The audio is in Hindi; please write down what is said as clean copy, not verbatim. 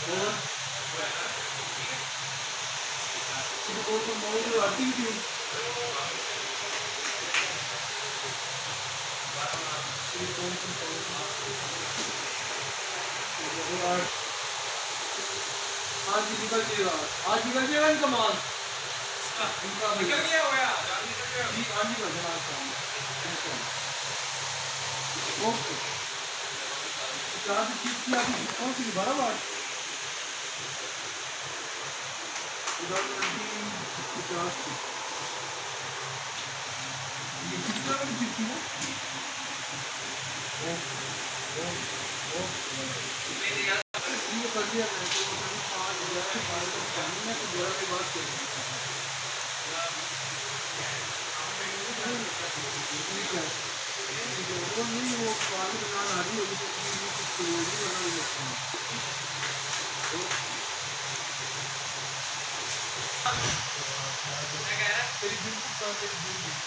और सिलिकॉन कंपाउंड आती थी सिलिकॉन कंपाउंड आज निकल जाएगा इनका माल इनका निकल गया होगा जी आज निकल जाएगा आज शाम ओके चार चीज की आपकी कौन सी 12 वाट 50 की ये कितना वाली चीज थी ना ओके ओके ये कर दिया मैंने तो 5,000 12 तक पानी में तो 12 के बाद ठीक है वो नहीं वो पानी बनाना आ रही होगी तो कुछ नहीं बना लेते हैं तेरी बिल्कुल तेरी बिल्कुल